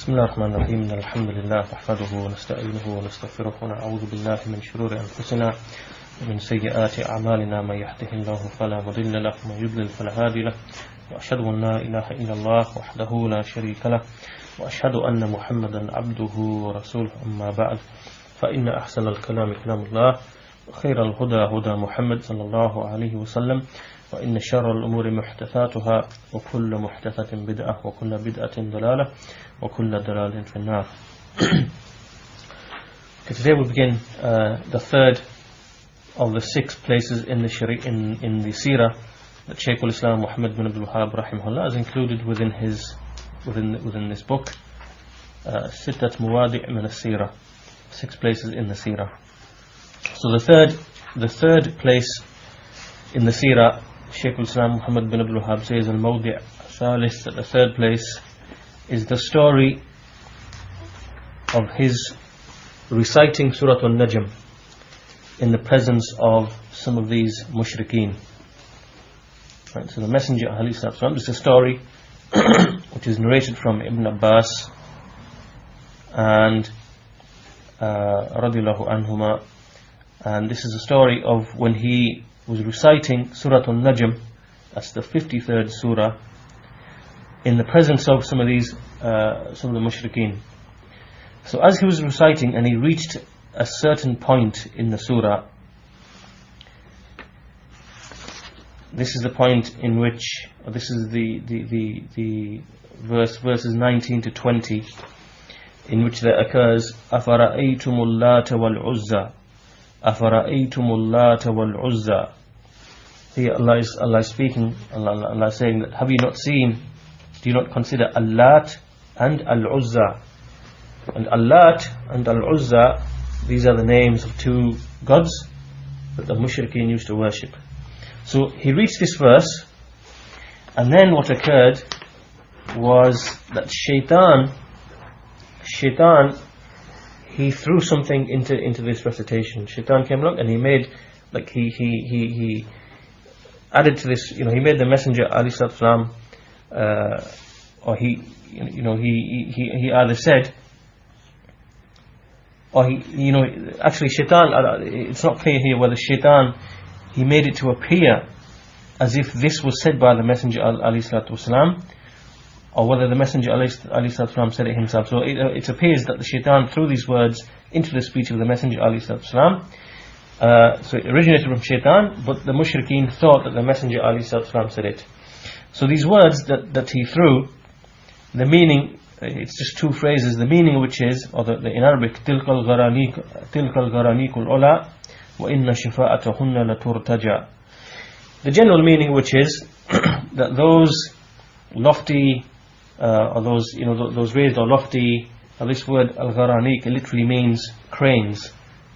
بسم الله الرحمن الرحيم الحمد لله نحمده ونستعينه ونستغفره ونعوذ بالله من شرور أنفسنا ومن سيئات أعمالنا من يهده الله فلا مضل له ومن يضلل فلا هادي له وأشهد أن لا إله إلا الله وحده لا شريك له وأشهد أن محمدا عبده ورسوله أما بعد فإن أحسن الكلام كلام الله وخير الهدى هدى محمد صلى الله عليه وسلم وإن شر الأمور محدثاتها وكل محدثة بدعة وكل بدعة ضلالة وكل ضلالة في النار. Today we begin the third of the 6 places in the Seerah that Shaikh al-Islam Muhammed Ibn Abdul Wahaab rahimahullah has included within this book, Sittat Muwadi' min al-Seerah, 6 places in the Seerah. So the third place in the Seerah, Shaykh al-Islam Muhammad Ibn Abdul Wahaab says al-Mawdi' Thalith, that the third place is the story of his reciting Surah Al-Najm in the presence of some of these mushrikeen. Right, so the Messenger alayhi salatu, this is a story which is narrated from Ibn Abbas and radiyallahu anhuma, and this is a story of when he was reciting Surah Al-Najm, that's the 53rd surah, in the presence of some of the mushrikeen. So as he was reciting and he reached a certain point in the surah, this is the point in which, this is the verses 19 to 20, in which there occurs أَفَرَأَيْتُمُ اللَّاتَ وَالْعُزَّى أَفَرَأَيْتُمُ اللَّاتَ وَالْعُزَّى. Here Allah is speaking, Allah is saying that, have you not seen, do you not consider Allat and Al-Uzza? And Allat and Al-Uzza, these are the names of 2 gods that the mushrikeen used to worship. So he reached this verse, and then what occurred was that Shaitan, he threw something into this recitation. Shaitan came along and he made, like he added to this, he made the Messenger alayhi salatu wasalam, or he either said, or actually Shaitan, it's not clear here whether Shaitan, he made it to appear as if this was said by the Messenger alayhi salatu wasalam, or whether the Messenger alayhi salatu wasalam said it himself. So it appears that the Shaitan threw these words into the speech of the Messenger alayhi salatu wasalam. So it originated from Shaitan, but the mushrikeen thought that the Messenger alayhi salatu wasalam said it. So these words that he threw, the meaning, it's just 2 phrases, the meaning of which is, or in Arabic, تِلْكَ الْغَرَانِيكُ الْعُلَى وَإِنَّ شِفَاءَتَهُنَّ لَتُرْتَجَى. The general meaning which is that those lofty, or those raised or lofty, this word al-Gharaniq literally means cranes.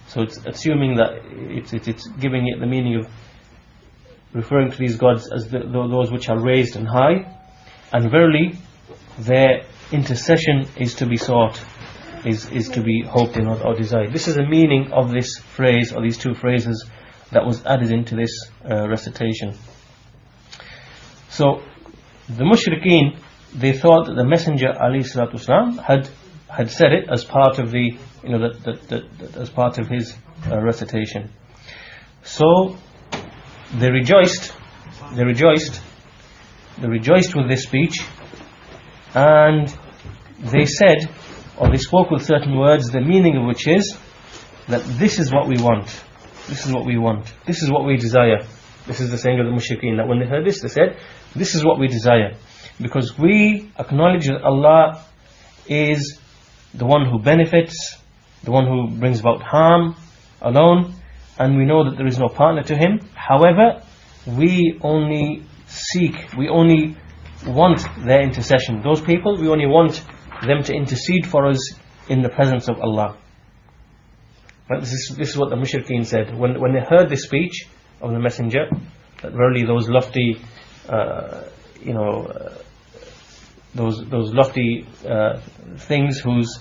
So it's assuming that it's giving it the meaning of referring to these gods as those which are raised and high, and verily their intercession is to be sought, is to be hoped in or desired. This is the meaning of this phrase, or these 2 phrases that was added into this recitation. So the mushrikeen, they thought that the Messenger alayhi salatu wasalam had said it as part of the as part of his recitation. So they rejoiced with this speech, and they said, or they spoke with certain words, the meaning of which is that this is what we want, this is what we want, this is what we desire. This is the saying of the mushrikeen, that when they heard this, they said, this is what we desire, because we acknowledge that Allah is the one who benefits, the one who brings about harm alone, and we know that there is no partner to Him. However, we only want their intercession. Those people, we only want them to intercede for us in the presence of Allah. Right? This is what the mushrikeen said when they heard this speech of the Messenger, that verily those lofty those lofty things whose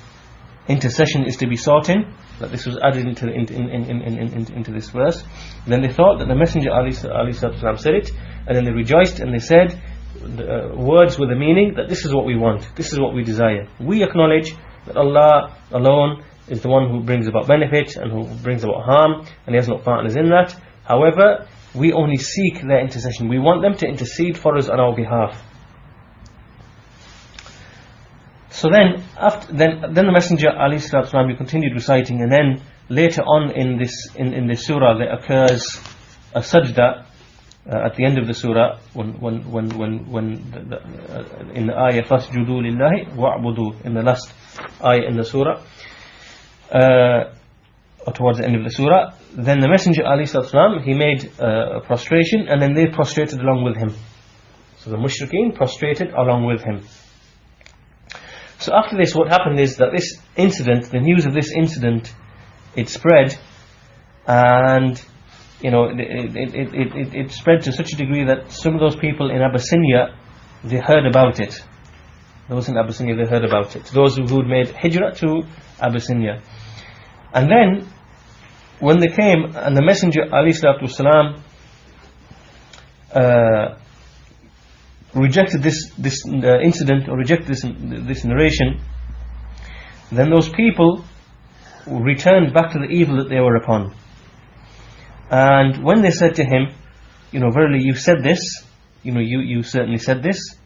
intercession is to be sought in, that this was added into this verse. Then they thought that the Messenger alayhi salatu wasalam said it, and then they rejoiced and they said, words with a meaning that this is what we want, this is what we desire. We acknowledge that Allah alone is the one who brings about benefit and who brings about harm, and He has no partners in that. However, we only seek their intercession. We want them to intercede for us on our behalf. So then the Messenger ﷺ, he continued reciting, and then later on in this surah there occurs a sajda at the end of the surah when in the ayah fasjudu lillahi wa'budu, in the last ayah in the surah, or towards the end of the surah. Then the Messenger ﷺ, he made a prostration, and then they prostrated along with him. So the mushrikeen prostrated along with him. So after this, what happened is that this incident, the news of this incident, it spread, and it spread to such a degree that some of those people in Abyssinia, they heard about it. Those in Abyssinia, they heard about it. Those who had made hijrah to Abyssinia. And then when they came, and the Messenger ﷺ rejected this incident, or rejected this narration, then those people returned back to the evil that they were upon. And when they said to him, verily you said this, you certainly said this,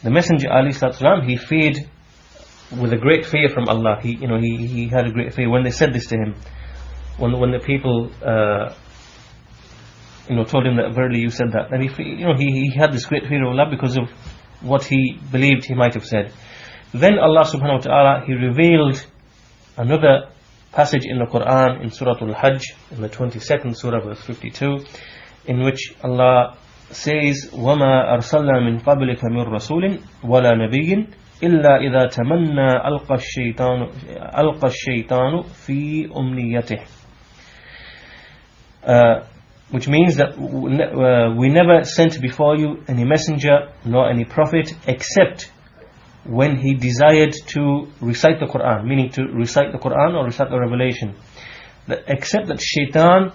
the Messenger ﷺ, he feared with a great fear from Allah. He had a great fear when they said this to him. When the people told him that verily you said that, and he had this great fear of Allah because of what he believed he might have said. Then Allah subhanahu wa ta'ala, He revealed another passage in the Quran, in Surah Al-Hajj, in the 22nd surah, verse 52, in which Allah says, وَمَا أَرْسَلْنَا مِن قَبْلِكَ مِن رَسُولٍ وَلَا نَبِيٍّ إِلَّا إِذَا تَمَنَّى أَلْقَى الشَّيْطَانُ فِي أُمْنِيَّتِهِ. Which means that we never sent before you any messenger nor any prophet except when he desired to recite the Quran, meaning to recite the Quran or recite the revelation, except that shaitan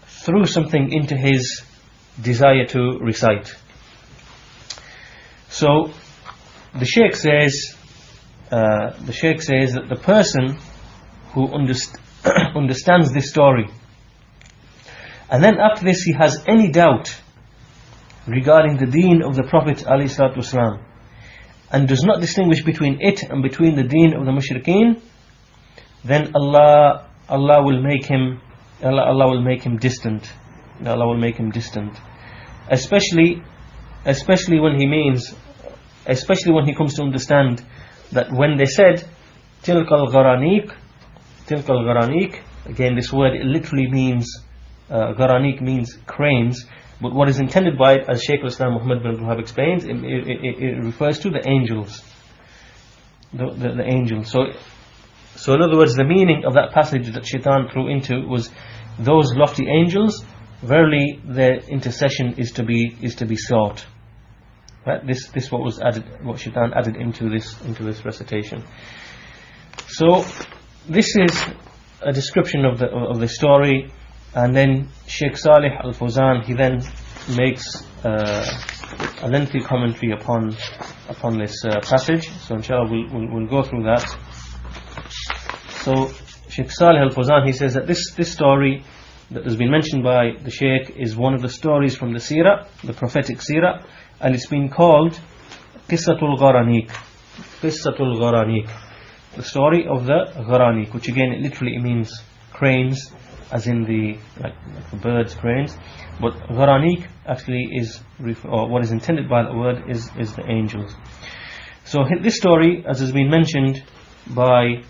threw something into his desire to recite. So the Shaykh says that the person who understands this story, and then after this he has any doubt regarding the deen of the Prophet ﷺ, and does not distinguish between it and between the deen of the mushrikeen, then Allah will make him distant. Allah will make him distant. Especially when he comes to understand that when they said tilkal gharaniq, again this word, it literally means gharaniq means cranes, but what is intended by it, as Shaykh al-Islam Muhammed Ibn Abdul Wahaab explains, it refers to the angels. The angels. So in other words, the meaning of that passage that Shaitan threw into was those lofty angels, verily their intercession is to be sought. Right? This what Shaitan added into this recitation. So this is a description of the story. And then Shaykh Salih Al-Fawzaan, he then makes a lengthy commentary upon this passage. So inshallah we'll go through that. So Shaykh Salih Al-Fawzaan, he says that this story that has been mentioned by the Shaykh is one of the stories from the Seerah, the prophetic Seerah, and it's been called Qissatul Gharaniq, the story of the Gharaniq, which again it literally means cranes, as in the birds, cranes, but Gharaniq actually is, or what is intended by the word is the angels. So this story, as has been mentioned by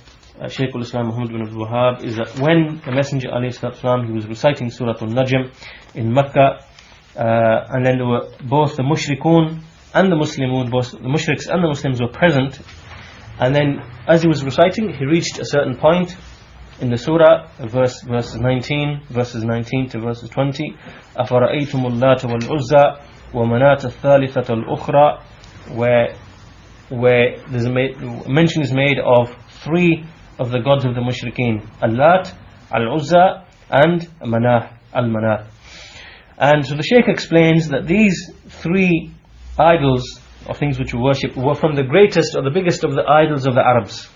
Shaykh al-Islam Muhammed Ibn Abdul Wahaab, is that when the Messenger ﷺ, he was reciting Surah Al-Najm in Mecca, and then there were both the mushrikun and the Muslimun, both the mushriks and the Muslims were present, and then as he was reciting, he reached a certain point in the surah, verses 19 to verses 20, أَفَرَأَيْتُمُ اللَّاتَ وَالْعُزَّى وَمَنَاةَ الثَّالِثَةَ الْأُخْرَى, where there's mention is made of three of the gods of the mushrikeen, Al-Lat, Al-Uzza, and Manah, Al-Manah. And so the Shaykh explains that these three idols or things which were worshipped were from the greatest or the biggest of the idols of the Arabs.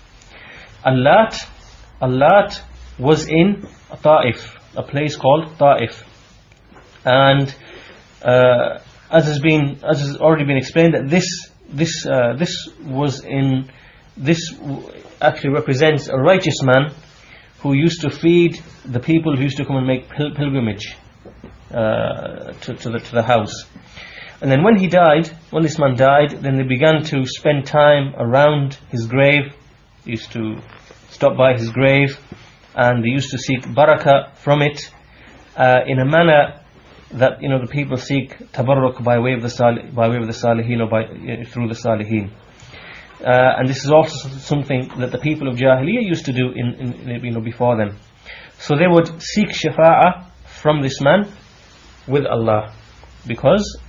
Al-Lat was in Ta'if, a place called Ta'if, and as has already been explained, that this actually represents a righteous man who used to feed the people who used to come and make pilgrimage to the house. And then when this man died, then they began to spend time around his grave. They used to stop by his grave, and they used to seek barakah from it in a manner that the people seek tabarruk by way of the salihin, or through the salihin. And this is also something that the people of Jahiliyyah used to do in before them. So they would seek shafa'ah from this man with Allah, because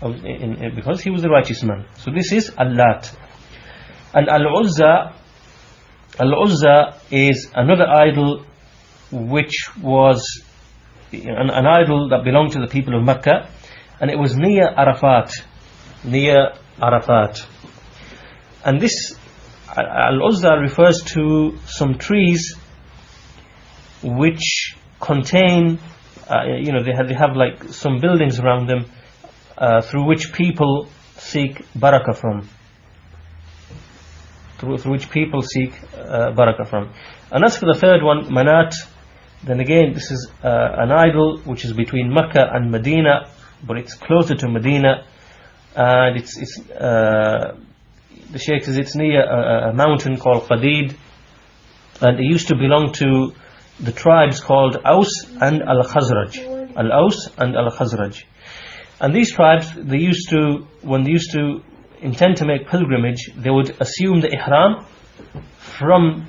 he was the righteous man. So this is Al-Lat. And Al-Uzza is another idol, which was an idol that belonged to the people of Mecca, and it was near Arafat. And this Al-Uzza refers to some trees which contain they have like some buildings around them through which people seek barakah from. Through which people seek barakah from. And as for the third one, Manat, then again this is an idol which is between Mecca and Medina, but it's closer to Medina, and the Shaykh says it's near a mountain called Qadid, and it used to belong to the tribes called Aus and Al-Khazraj. Al-Aus and Al-Khazraj. And these tribes, when they used to intend to make pilgrimage, they would assume the ihram from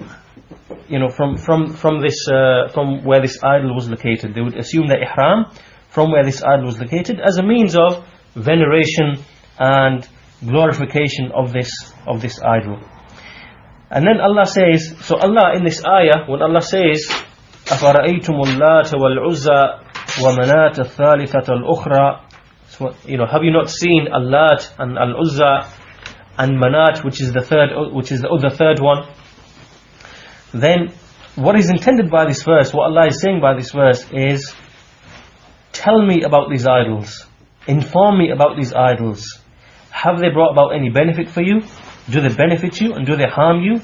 where this idol was located. They would assume the ihram from where this idol was located as a means of veneration and glorification of this idol. And then Allah says, so Allah in this ayah, when Allah says أَفَرَأَيْتُمُ اللَّاتَ وَالْعُزَّى وَمَنَاةَ الثَّالِثَةَ الْأُخْرَى, so, have you not seen Al-Lat and Al-Uzza and Manat, which is the other third one? Then what is intended by this verse, what Allah is saying by this verse is, tell me about these idols, inform me about these idols. Have they brought about any benefit for you? Do they benefit you and do they harm you?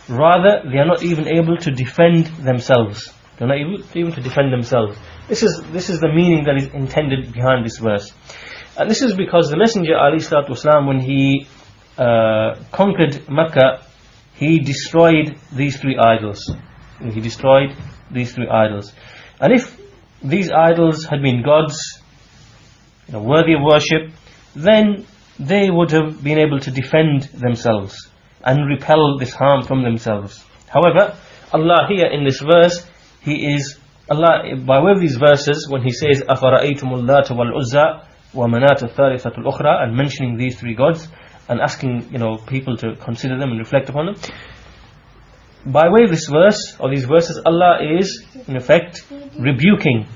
Rather, they are not even able to defend themselves. They are not even to defend themselves. This is the meaning that is intended behind this verse. And this is because the Messenger ﷺ, when he conquered Mecca, he destroyed these three idols. And if these idols had been gods, worthy of worship, then they would have been able to defend themselves and repel this harm from themselves. However, Allah here in this verse, Allah by way of these verses, when He says أَفَرَأَيْتُمُ اللَّاتَ وَالْعُزَّى وَمَنَاةَ الثَّالِثَةَ الْأُخْرَى, and mentioning these three gods and asking people to consider them and reflect upon them, by way of this verse or these verses, Allah is in effect rebuking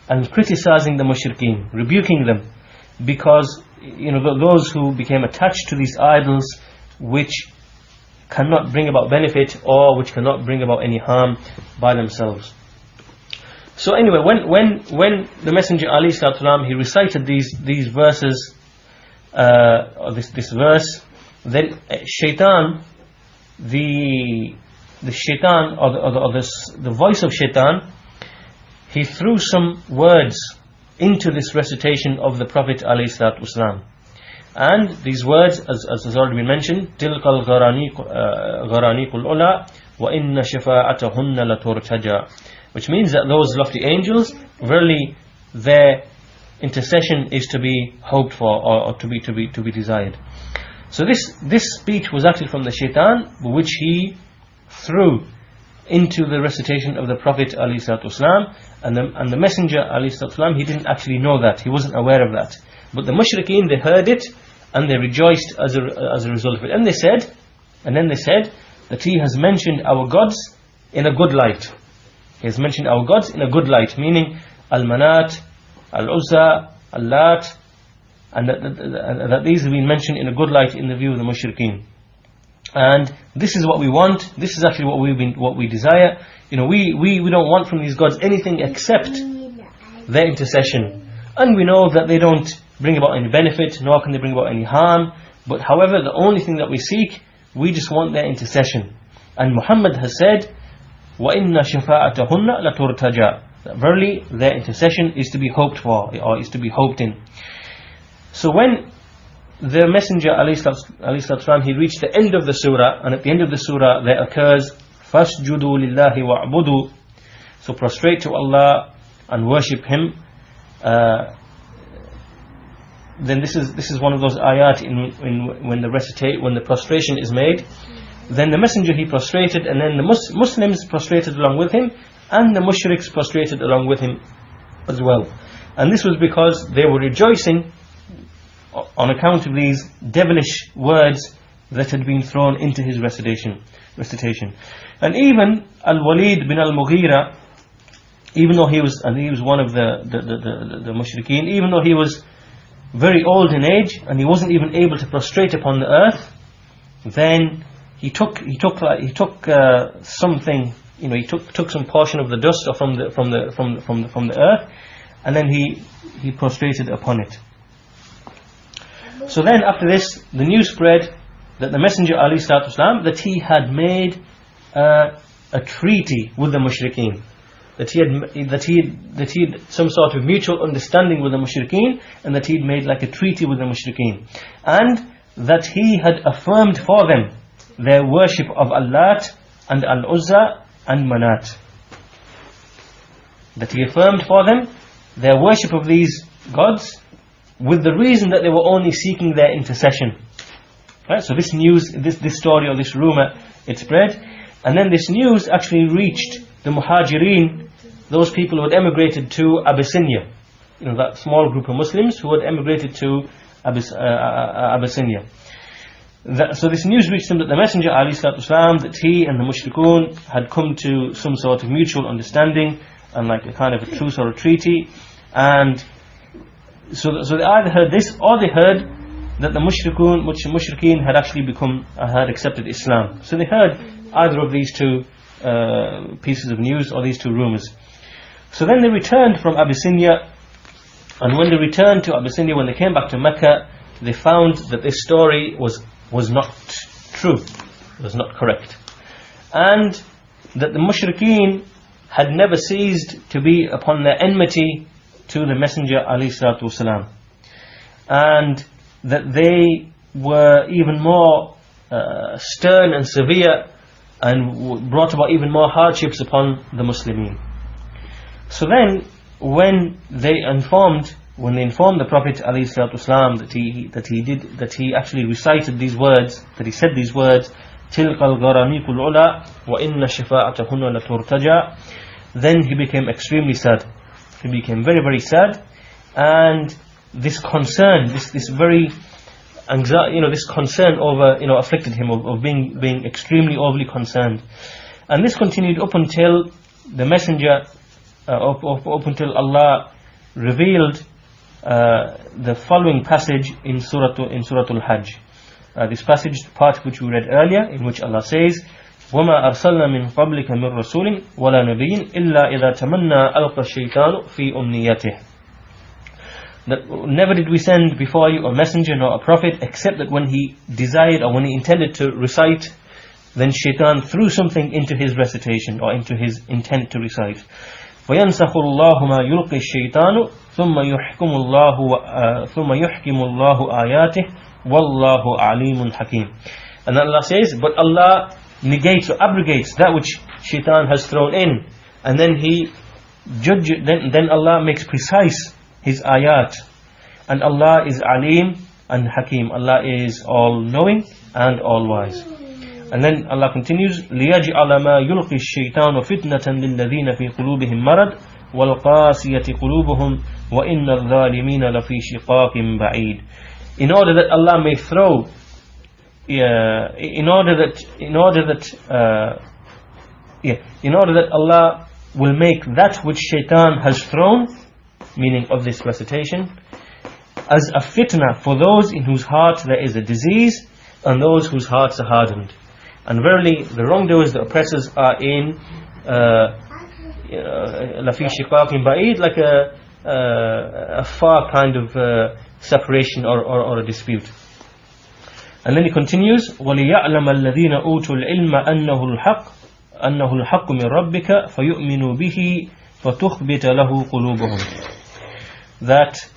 and criticizing the mushrikeen, rebuking them, because those who became attached to these idols which cannot bring about benefit or which cannot bring about any harm by themselves. So anyway, when the Messenger ﷺ, he recited these verses, or this verse, then Shaitan, the Shaitan or the voice of Shaitan, he threw some words into this recitation of the Prophet ﷺ. And these words, as has already been mentioned, تِلْقَ الْغَرَانِيقُ الْعُلَى وَإِنَّ شَفَاعَتَهُنَّ لَتُرْتَجَى, which means that those lofty angels, verily their intercession is to be hoped for, or to be desired. So this speech was actually from the Shaitan, which he threw into the recitation of the Prophet ﷺ, and the Messenger ﷺ, he didn't actually know that, he wasn't aware of that. But the mushrikeen, they heard it and they rejoiced as a result of it. And they said that he has mentioned our gods in a good light. He has mentioned our gods in a good light, meaning Al-Manat, Al-Uzza, Al-Lat, and that these have been mentioned in a good light in the view of the mushrikeen. And this is what we want. This is actually what we desire. We don't want from these gods anything except their intercession. And we know that they don't bring about any benefit, nor can they bring about any harm. But however, the only thing that we seek, we just want their intercession. And Muhammad has said, وَإِنَّ شَفَاعَتَهُنَّ لَتُرْتَجَى, that verily their intercession is to be hoped for, or is to be hoped in. So when the Messenger ﷺ, he reached the end of the surah, and at the end of the surah there occurs فَاسْجُدُوا لِلَّهِ وَاعْبُدُوا, so prostrate to Allah and worship Him. Then this is one of those ayat when the prostration is made. Then the Messenger, he prostrated, and then the Muslims prostrated along with him, and the mushriks prostrated along with him as well. And this was because they were rejoicing on account of these devilish words that had been thrown into his recitation. And even Al-Walid bin Al-Mughira, even though he was one of the mushrikeen, even though he was very old in age and he wasn't even able to prostrate upon the earth, then he took something, he took some portion of the dust or from the earth, and then he prostrated upon it. So then after this, the news spread that the Messenger ﷺ, that he had made a treaty with the mushrikeen, that he had some sort of mutual understanding with the mushrikeen, and that he had made like a treaty with the mushrikeen, and that he had affirmed for them their worship of Allat and Al-Uzza and Manat. That he affirmed for them their worship of these gods, with the reason that they were only seeking their intercession. Right? So this news, this story or this rumor, it spread, and then this news actually reached the Muhajirin, those people who had emigrated to Abyssinia. That small group of Muslims who had emigrated to Abyssinia. So this news reached them that the Messenger ﷺ, that he and the mushrikun had come to some sort of mutual understanding and like a kind of a truce or a treaty. And so they either heard this, or they heard that the mushrikeen had actually had accepted Islam. So they heard either of these two pieces of news, or these two rumors. So then they returned from Abyssinia, and when they returned to Abyssinia, when they came back to Mecca, they found that this story was not true, was not correct, and that the mushrikeen had never ceased to be upon their enmity to the Messenger ﷺ, and that they were even more stern and severe, and brought about even more hardships upon the Muslimin. So then when they informed the Prophet ﷺ that he actually recited these words, that he said these words, تِلْقَ الْغَرَانِيقُ الْعُلَى وَإِنَّ شَفَاعَتَهُنَّ لَتُرْتَجَى, then he became extremely sad. He became very, very sad, and this concern, this very anxiety, this concern over, afflicted him, of being extremely overly concerned. And this continued up until the Messenger, up until Allah revealed the following passage in Surah Al-Hajj. This passage, part which we read earlier, in which Allah says, وَمَا أَرْسَلْنَا مِن قَبْلِكَ مِن رَسُولٍ وَلَا نَبِيٍّ إِلَّا إِذَا تَمَنَّى أَلْقَى الشَّيْطَانُ فِي أُمْنِيَّتِهِ, that never did we send before you a messenger nor a prophet, except that when he desired or when he intended to recite, then shaitan threw something into his recitation, or into his intent to recite. وَيَنْسَخُ اللَّهُ مَا يُلْقِي الشَّيْطَانُ ثُمَّ يُحْكِمُ اللَّهُ آيَاتِهِ وَاللَّهُ عَلِيمٌ حَكِيمٌ. And Allah says, but Allah negates or abrogates that which shaitan has thrown in, and then he judges. Then Allah makes precise His ayat, and Allah is Alim and Hakim. Allah is all knowing and all wise. And then Allah continues, لِيَجْعَلَ مَا يُلْقِي الشَّيْطَانُ فِتْنَةً لِلَّذِينَ فِي قُلُوبِهِمْ مَرَضٌ وَالْقَاسِيَةِ قُلُوبُهُمْ وَإِنَّ الظَّالِمِينَ لَفِي شِقَاقٍ بَعِيدٍ. In order that Allah may throw, in order that Allah will make that which shaitan has thrown, meaning of this recitation, as a fitna for those in whose heart there is a disease and those whose hearts are hardened. And verily the wrongdoers, the oppressors, are in lafi shiqaqin ba'id, like a far kind of separation or a dispute. And then he continues, وَلِيَعْلَمَ الَّذِينَ أُوتُوا الْعِلْمَ أَنَّهُ الْحَقُّ مِنْ رَبِّكَ فَيُؤْمِنُوا بِهِ فَتُخْبِتَ لَهُ قُلُوبُهُم. That,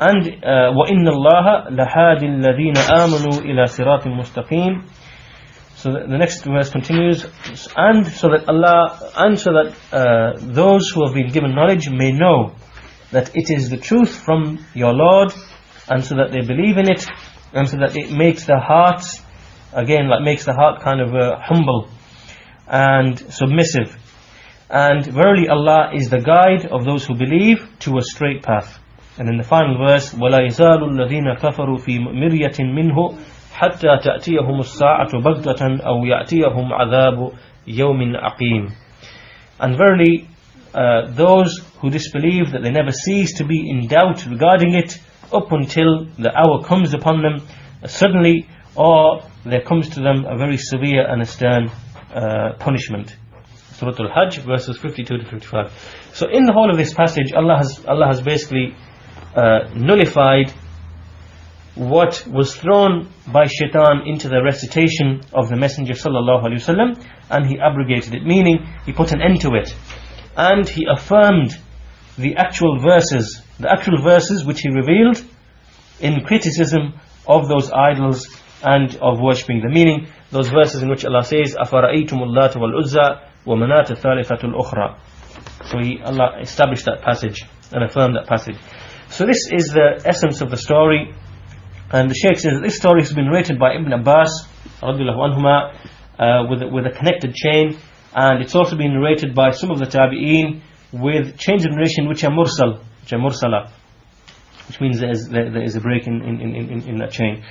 and وَإِنَّ اللَّهَ لَهَادِ الَّذِينَ آمَنُوا إِلَى صِرَاطٍ مُسْتَقِيمٍ. So the next verse continues, and so that those who have been given knowledge may know that it is the truth from your Lord, and so that they believe in it, and so that it makes their hearts, again, like makes the heart kind of humble and submissive. And verily Allah is the guide of those who believe to a straight path. And in the final verse, وَلَا يَزَالُ الَّذِينَ كَفَرُوا فِي مِرْيَةٍ مِّنْهُ حَتَّى تَأْتِيَهُمُ السَّاعَةُ بَغْتَةً أَوْ يَأْتِيَهُمْ عَذَابُ يَوْمٍ عَقِيمٍ. And verily those who disbelieve, that they never cease to be in doubt regarding it up until the hour comes upon them suddenly, or there comes to them a very severe and a stern punishment. Surah Al-Hajj verses 52 to 55. So in the whole of this passage, Allah has basically nullified what was thrown by shaitan into the recitation of the Messenger sallallahu alaihi wasallam, and he abrogated it, meaning he put an end to it, and he affirmed the actual verses which he revealed in criticism of those idols and of worshipping them, meaning those verses in which Allah says أَفَرَأَيْتُمُ اللَّاتَ وَالْعُزَّى وَمَنَاةَ الثَّالِثَةُ الْأُخْرَى. So Allah established that passage and affirmed that passage. So this is the essence of the story, and the Shaykh says that this story has been narrated by Ibn Abbas radiyallahu anhuma with a connected chain, and it's also been narrated by some of the tabi'een with chains of narration which are mursala, which means there is a break in that chain.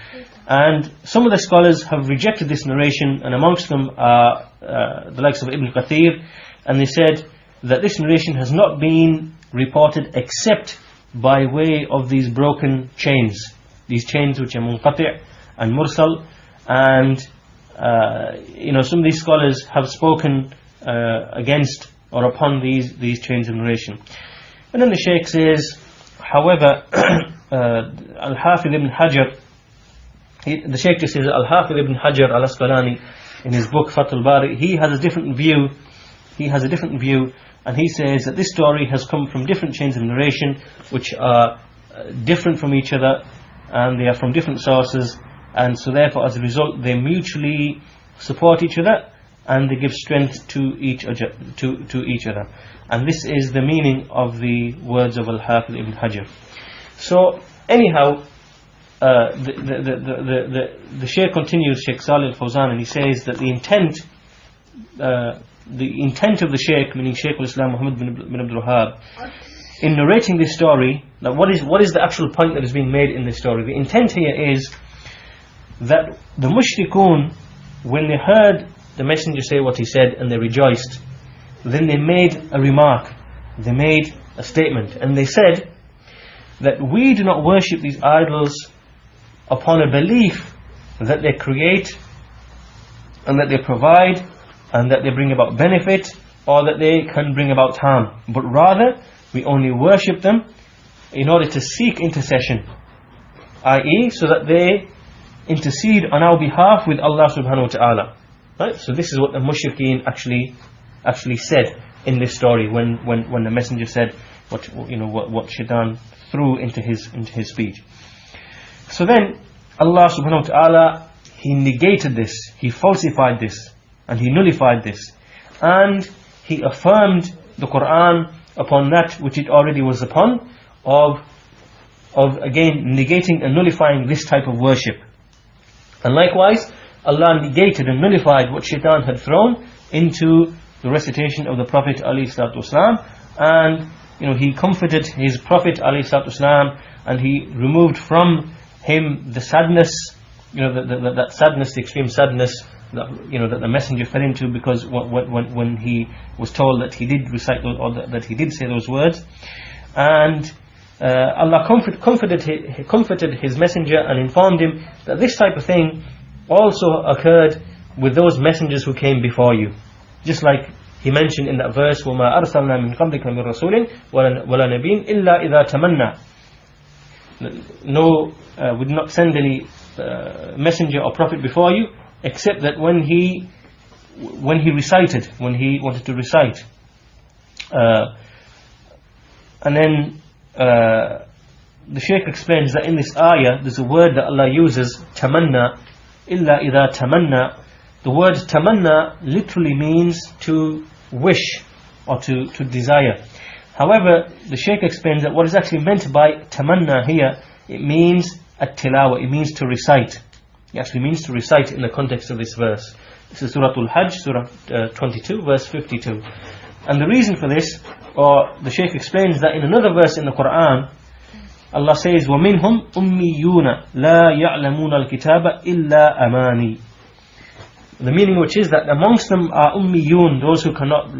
And some of the scholars have rejected this narration, and amongst them are the likes of Ibn Kathir, and they said that this narration has not been reported except by way of these broken chains, these chains which are munqati' and mursal. And some of these scholars have spoken against or upon these chains of narration. And then the Shaykh says, however, Al-Hafidh ibn Hajar, the Shaykh just says, Al-Hafidh ibn Hajar al-Asqalani, in his book Fathul Bari, he has a different view, and he says that this story has come from different chains of narration which are different from each other, and they are from different sources, and so therefore as a result they mutually support each other and they give strength to each other. And this is the meaning of the words of Al-Hafidh ibn Hajar. So anyhow, the Shaykh continues, Shaykh Salih al-Fawzaan, and he says that the intent of the Shaykh, meaning Shaykh al-Islam Muhammed Ibn Abdul Wahaab, in narrating this story, now what is the actual point that is being made in this story? The intent here is that the mushrikun, when they heard the messenger say what he said and they rejoiced, then they made a remark, they made a statement, and they said that we do not worship these idols upon a belief that they create and that they provide and that they bring about benefit or that they can bring about harm, but rather we only worship them in order to seek intercession, i.e. so that they intercede on our behalf with Allah subhanahu wa ta'ala. Right? So this is what the mushrikeen actually said in this story when the messenger said what shaitan threw into his speech. So then Allah subhanahu wa ta'ala, he negated this, he falsified this, and he nullified this, and he affirmed the Quran upon that which it already was upon, of again negating and nullifying this type of worship. And likewise Allah negated and nullified what shaitan had thrown into the recitation of the Prophet ﷺ, and he comforted his Prophet ﷺ, and he removed from him the sadness, that sadness, the extreme sadness that the messenger fell into, because when he was told that he did recite those, or that he did say those words, and Allah comforted His messenger and informed him that this type of thing also occurred with those messengers who came before you. Just like He mentioned in that verse, وَمَا أَرْسَلْنَا مِن قَبْلِكَ مِن رَسُولٍ وَلَا نَبِيٍّ إِلَّا إِذَا تَمَنَّى. No, we did not send any messenger or prophet before you, except that when he recited, when he wanted to recite. And then the Shaykh explains that in this ayah there's a word that Allah uses, tamanna, illa idha tamanna. The word tamanna literally means to wish or to desire. However, the Shaykh explains that what is actually meant by tamanna here, it means at-tilawa, it means to recite. It actually means to recite in the context of this verse. This is Surah Al-Hajj, Surah 22, verse 52. And the reason for this, or the Shaykh explains that in another verse in the Quran, Allah says, وَمِنْهُمْ أُمِّيُّونَ لَا يَعْلَمُونَ الْكِتَابَ إِلَّا أَمَانِي. The meaning which is that amongst them are ummiyun, those who cannot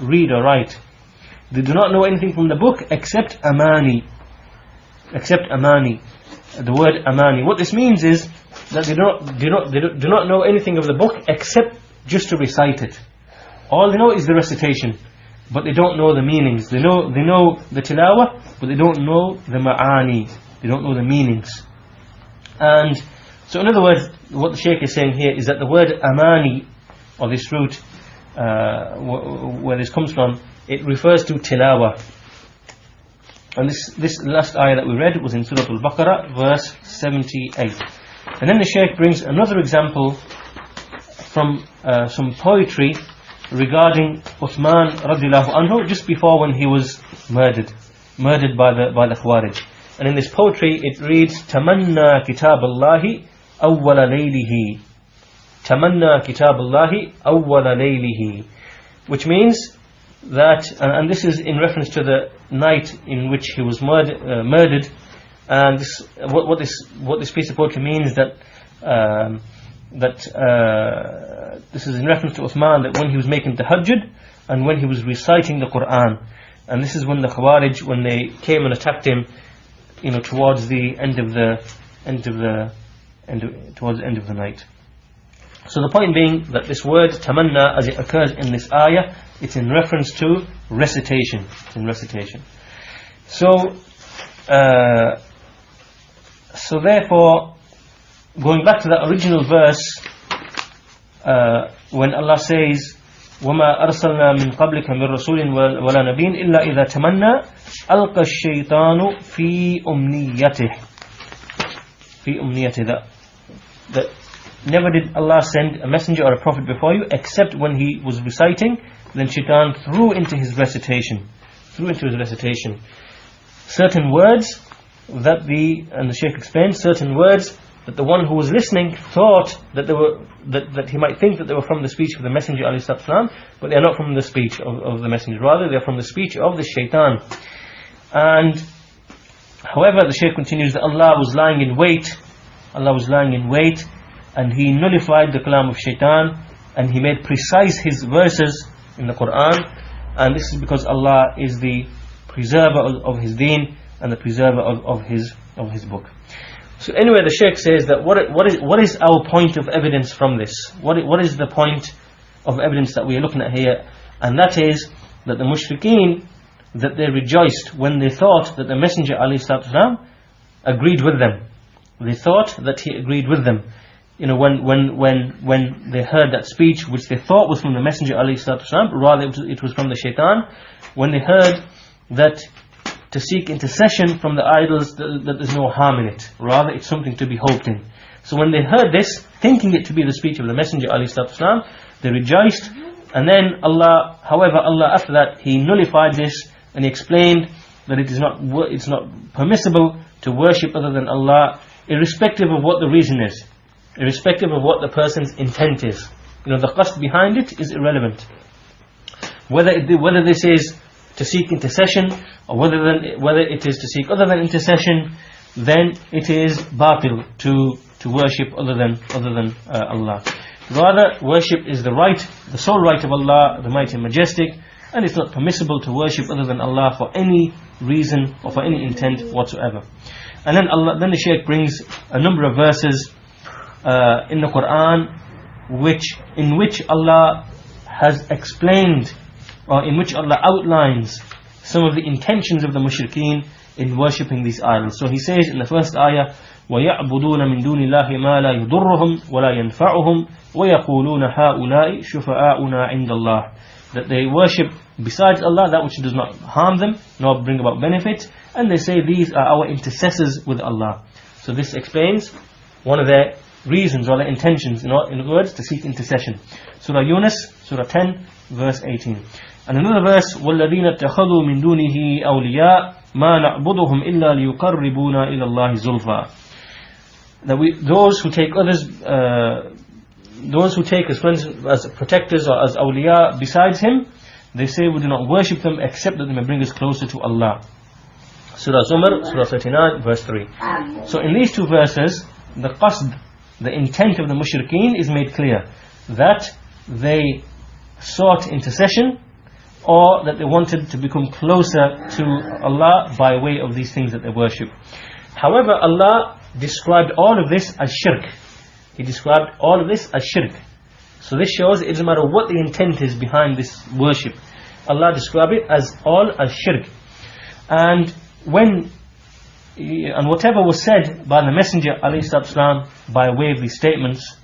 read or write. They do not know anything from the book except amani. Except amani. The word amani. What this means is that they do not know anything of the book except just to recite it. All they know is the recitation, but they don't know the meanings. They know the tilawa, but they don't know the ma'ani. They don't know the meanings. And so in other words, what the Shaykh is saying here is that the word amani, or this root where this comes from, it refers to tilawa. And this last ayah that we read was in Surah Al-Baqarah, verse 78. And then the Shaykh brings another example from some poetry regarding Uthman radiallahu anhu, just before when he was murdered by the Khawarij. And in this poetry it reads, Tamanna kitab Allahi awwala laylihi. Tamanna kitab Allahi awwala laylihi. Which means that, and this is in reference to the night in which he was murdered. And what this piece of poetry means that this is in reference to Uthman, that when he was making tahajjud and when he was reciting the Quran. And this is when the Khawarij, when they came and attacked him, towards the end of the night. So the point being that this word tamanna, as it occurs in this ayah, it's in reference to recitation. It's in recitation. So therefore, going back to that original verse, when Allah says, وَمَا أَرْسَلْنَا مِن قَبْلِكَ مِن رَسُولٍ وَلَا نَبِيٍّ إِلَّا إِذَا تَمَنَّى أَلْقَى الشَّيْطَانُ فِي أُمْنِيَّتِهِ. That never did Allah send a messenger or a prophet before you except when he was reciting, then Shaitan threw into his recitation certain words that and the Shaykh explained, certain words that the one who was listening thought that he might think that they were from the speech of the Messenger ﷺ, but they are not from the speech of the Messenger. Rather, they are from the speech of the Shaitan. And however, the Shaykh continues that Allah was lying in wait, and He nullified the kalam of Shaitan, and He made precise His verses in the Quran. And this is because Allah is the preserver of His deen and the preserver of His book. So anyway, the Shaykh says that what is our point of evidence from this? What is the point of evidence that we are looking at here? And that is that the mushrikeen, that they rejoiced when they thought that the Messenger ﷺ agreed with them. They thought that he agreed with them. When they heard that speech, which they thought was from the Messenger ﷺ, rather it was from the Shaitan. When they heard that to seek intercession from the idols, that there's no harm in it. Rather, it's something to be hoped in. So when they heard this, thinking it to be the speech of the Messenger ﷺ, they rejoiced. And then Allah after that, He nullified this, and He explained that it's not permissible to worship other than Allah, irrespective of what the reason is, irrespective of what the person's intent is. The qasd behind it is irrelevant. Whether this is to seek intercession, or whether it is to seek other than intercession, then it is batil to worship other than Allah. Rather, worship is the sole right of Allah, the Mighty and Majestic, and it's not permissible to worship other than Allah for any reason or for any intent whatsoever. And then the Shaykh brings a number of verses in the Quran in which Allah has explained, or in which Allah outlines some of the intentions of the mushrikeen in worshipping these idols. So he says in the first ayah, وَيَعْبُدُونَ مِن دُونِ اللَّهِ مَا لَا يُضُرُّهُمْ وَلَا يَنْفَعُهُمْ وَيَقُولُونَ هَؤُلَاءِ شُفَعَاؤُنَا عِنْدَ اللَّهِ, that they worship besides Allah that which does not harm them nor bring about benefit, and they say these are our intercessors with Allah. So this explains one of their reasons or their intentions, in other words, to seek intercession. Surah Yunus, Surah 10, verse 18. And another verse, وَالَّذِينَ اتَّخَذُوا مِن دُونِهِ أَوْلِيَاءَ مَا نَعْبُدُهُمْ إِلَّا لِيُقَرِّبُونَا إِلَى اللَّهِ زُلْفَى, that those who take as friends, as protectors or as awliya besides him, they say we do not worship them except that they may bring us closer to Allah. Surah Zumar, Surah 39, verse 3. So in these two verses, the qasd, the intent of the mushrikeen, is made clear, that they sought intercession, or that they wanted to become closer to Allah by way of these things that they worship. However, Allah described all of this as shirk. He described all of this as shirk. So this shows it doesn't matter what the intent is behind this worship. Allah described it as all as shirk. And whatever was said by the Messenger ﷺ by way of these statements,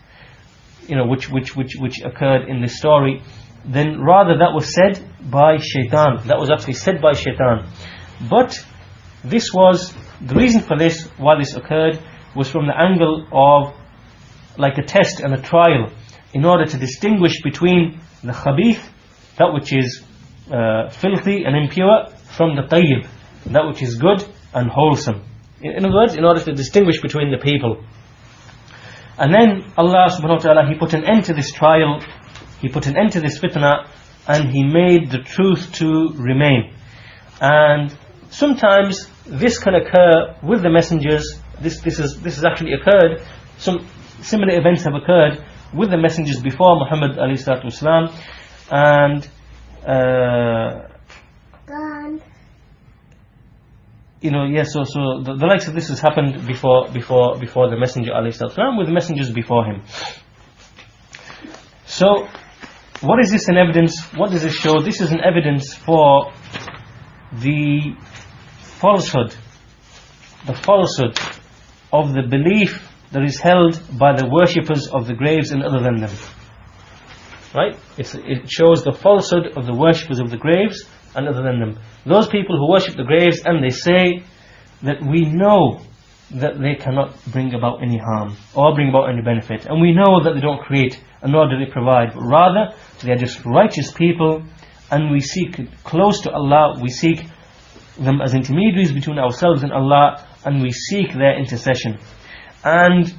which occurred in this story, then rather that was said by shaitan. That was actually said by shaitan. But this was the reason for this, why this occurred, was from the angle of like a test and a trial, in order to distinguish between the khabith, that which is filthy and impure, from the tayyib, that which is good and wholesome. In other words, in order to distinguish between the people. And then Allah subhanahu wa ta'ala, He put an end to this trial, He put an end to this fitna, and He made the truth to remain. And sometimes this can occur with the messengers. This has actually occurred. Some similar events have occurred with the messengers before Muhammad alayhi salatu wasalam, and so the likes of this has happened before the messenger alayhi salatu wasalam, with messengers before him. So what is this an evidence? What does this show? This is an evidence for the falsehood of the belief that is held by the worshippers of the graves and other than them. Right? It shows the falsehood of the worshippers of the graves and other than them. Those people who worship the graves and they say that we know that they cannot bring about any harm or bring about any benefit, and we know that they don't create and nor do they provide, but rather they are just righteous people, and we seek close to Allah, we seek them as intermediaries between ourselves and Allah, and we seek their intercession. And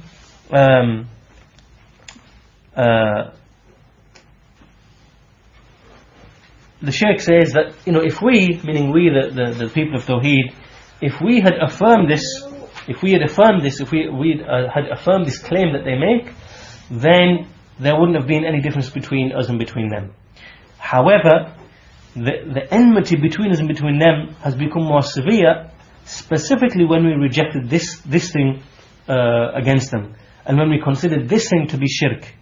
the Shaykh says that, if we, meaning we, the people of Tawheed, if we had affirmed this, if we had affirmed this claim that they make, then there wouldn't have been any difference between us and between them. However, the enmity between us and between them has become more severe, specifically when we rejected this thing against them, and when we considered this thing to be shirk.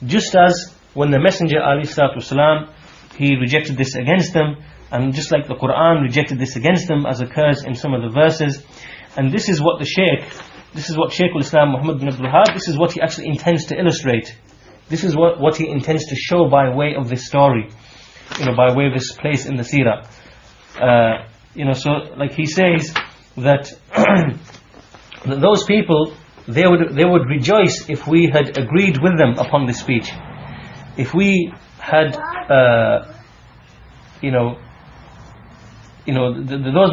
Just as when the Messenger ﷺ, he rejected this against them, and just like the Quran rejected this against them, as occurs in some of the verses. And this is what Shaykh al-Islam Muhammed Ibn Abdul Wahaab, this is what he actually intends to illustrate. This is what he intends to show by way of this story, by way of this place in the seerah. So like he says that that those people, they would rejoice if we had agreed with them upon this speech. If we had those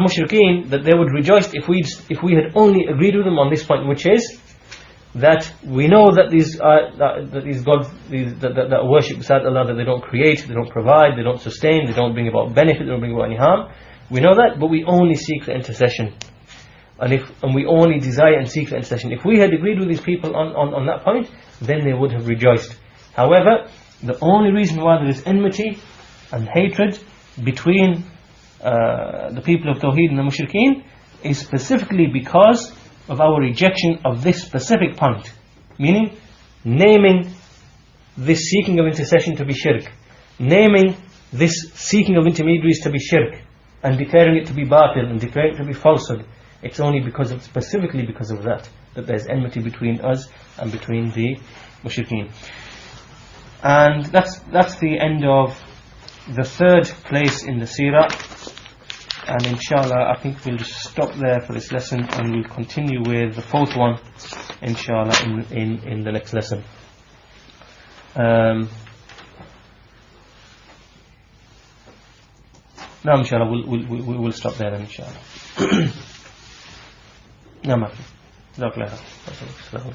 mushrikeen, that they would rejoice if we had only agreed with them on this point, which is that we know that these gods that worship beside Allah, that they don't create, they don't provide, they don't sustain, they don't bring about benefit, they don't bring about any harm. We know that, but we only seek the intercession, and we only desire and seek the intercession. If we had agreed with these people on that point, then they would have rejoiced. However, the only reason why there is enmity and hatred between the people of Tawheed and the Mushrikeen is specifically because of our rejection of this specific point. Meaning, naming this seeking of intercession to be shirk, naming this seeking of intermediaries to be shirk, and declaring it to be batil and declaring it to be falsehood. It's only specifically because of that there's enmity between us and between the Mushrikeen. And that's the end of the third place in the seerah. And inshallah, I think we'll just stop there for this lesson, and we'll continue with the fourth one, inshallah, in the next lesson. Now, inshallah, we'll stop there then, inshallah. No, ma fi. Jazakallah khair.